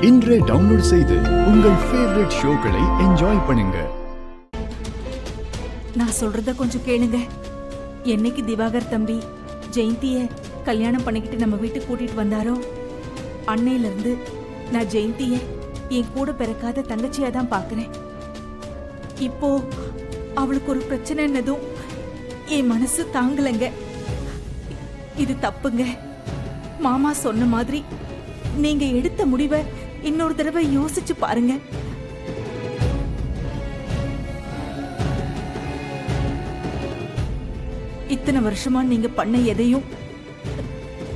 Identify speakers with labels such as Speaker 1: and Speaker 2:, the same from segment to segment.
Speaker 1: இன்றே டவுன்லோட் செய்து உங்கள் ஃபேவரட் ஷோக்களை என்ஜாய் பண்ணுங்க.
Speaker 2: நான் சொல்றத கொஞ்சம் கேளுங்க. என்னைக்கு திவாகர் தம்பி ஜெயந்திய கல்யாணம் பண்ணிக்கிட்டு நம்ம வீட்டுக்கு கூட்டிட்டு வந்தாரோ அன்னையில இருந்து நான் ஜெயந்திய என் கூட பிறக்காத தங்கச்சியா தான் பாக்குறேன். இப்போ அவளுக்கு ஒரு பிரச்சனைன்னதும் என் மனசு தாங்கலங்க. இது தப்புங்க. மாமா சொன்ன மாதிரி நீங்க எடுத்த முடிவை இன்னொரு தடவை யோசிச்சு பாருங்க. இத்தனை வருஷமா நீங்க பண்ண எதையும்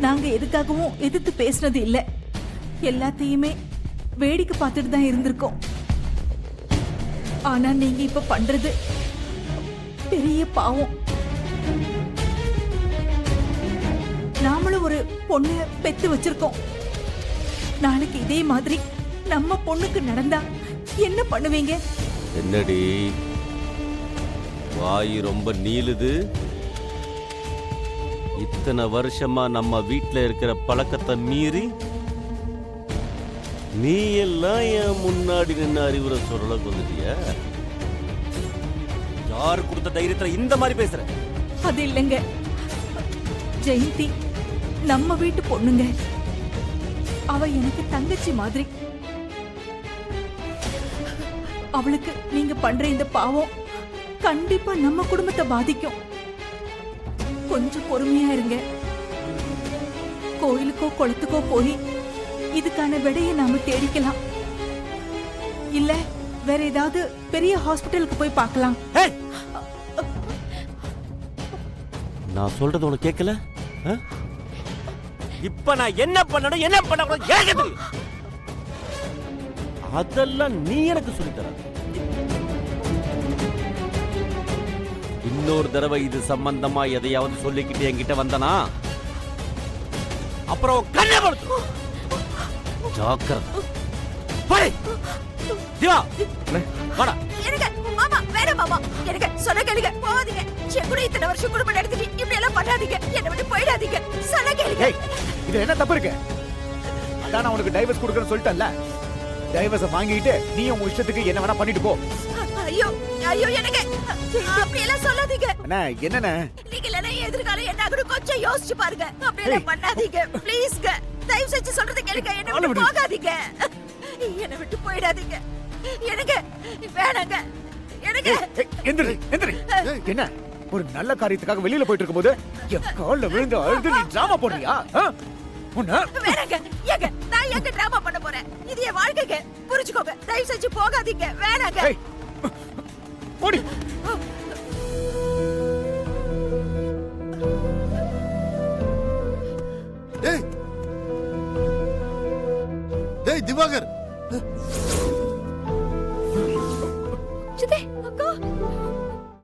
Speaker 2: நாங்க எதுக்காகவும் எதிர்த்து பேசினது இல்ல. எல்லாத்தையுமே வேடிக்கை பார்த்துட்டு தான் இருந்திருக்கோம். ஆனா நீங்க இப்ப பண்றது பெரிய பாவம். நாமளும் ஒரு பொண்ணு பெத்து வச்சிருக்கோம். நாளைக்கு இதே மாதிரி நம்ம பொண்ணுக்கு நடந்தா என்ன பண்ணுவீங்க?
Speaker 3: என்னடி வாய் ரொம்ப நீளுது? இத்தனை வருஷமா நம்ம வீட்டுல இருக்கிற பழக்கத்தை மீறி நீ எல்லாம் என் முன்னாடி நின்று அறிவுரை சொல்ல வந்துட்டிய? யாரு கொடுத்த தைரியத்துல இந்த மாதிரி பேசுற?
Speaker 2: அது இல்லைங்க, ஜெயந்தி நம்ம வீட்டு பொண்ணுங்க. அவ எனக்கு தங்கச்சி மாதிரி. அவளுக்கு நீங்க பண்ற இந்த பாவம் கண்டிப்பா நம்ம குடும்பத்தை பாதிக்கும். கொஞ்சம் பொறுமையா இருங்க. கோயிலுக்கோ குளத்துக்கோ போய் இதுக்கான விடையை நாம தேடிக்கலாம். இல்ல வேற ஏதாவது பெரிய ஹாஸ்பிட்டலுக்கு போய் பார்க்கலாம்.
Speaker 3: நான் சொல்றது உனக்கு கேட்கல? இப்ப நான் என்ன பண்ணணும் என்ன பண்ண அதெல்லாம் நீ எனக்கு சொல்லித்தர. இன்னொரு தடவை இது சம்பந்தமா எதையாவது சொல்லிக்கிட்டு என்கிட்ட வந்தனா அப்புறம் கண்ணை படுத்து. ஜாக்கிரதை. போய் திவா வாடா.
Speaker 4: எனக்கு மாமா வேற மாமா எனக்கு சொன்ன கேளுங்க. போகாதீங்க. என் கூட இத்தனை வருஷம் குடும்பம் நடத்திட்டு இப்படி எல்லாம் பண்ணாதீங்க. என்னை விட்டு போயிடாதீங்க. சொன்ன கேளுங்க.
Speaker 5: இது என்ன தப்பு இருக்கு? அதான் நான் உனக்கு டைவர்ஸ் கொடுக்கறேன்னு சொல்லிட்டேன்ல. டைவர்ஸ் வாங்கிட்டு நீ உன் இஷ்டத்துக்கு என்ன வேணா பண்ணிட்டு போ.
Speaker 4: ஐயோ ஐயோ எனக்கு அப்படி எல்லாம் சொல்லாதீங்க.
Speaker 5: அண்ணா என்னண்ணே
Speaker 4: நீங்க எல்லாம் எதிர்காலம் என்ன ஆகுது கொஞ்சம் யோசிச்சு பாருங்க. அப்படி எல்லாம் பண்ணாதீங்க ப்ளீஸ்ங்க. தயவு செஞ்சு சொல்றத கேளுங்க. என்ன விட்டு போகாதீங்க. என்னை விட்டு போயிடாதீங்க. எனக்கு வேணாங்க. எனக்கு
Speaker 5: எந்திரி எந்திரி. என்ன ஒரு நல்ல காரியத்துக்காக வெளியில போயிட்டு இருக்கும்போது என் கால்ல விழுந்து அழுது நீ டிராமா போடுறியா?
Speaker 4: வேணாங்க. ஏங்க நான் எங்க டிராமா பண்ண போறேன்? இது என் வாழ்க்கைங்க. புரிஞ்சுக்கோங்க. தயவு செஞ்சு போகாதீங்க. வேணாங்க.
Speaker 5: போடி.
Speaker 6: டேய் டேய் திவாகர்.
Speaker 4: சிதே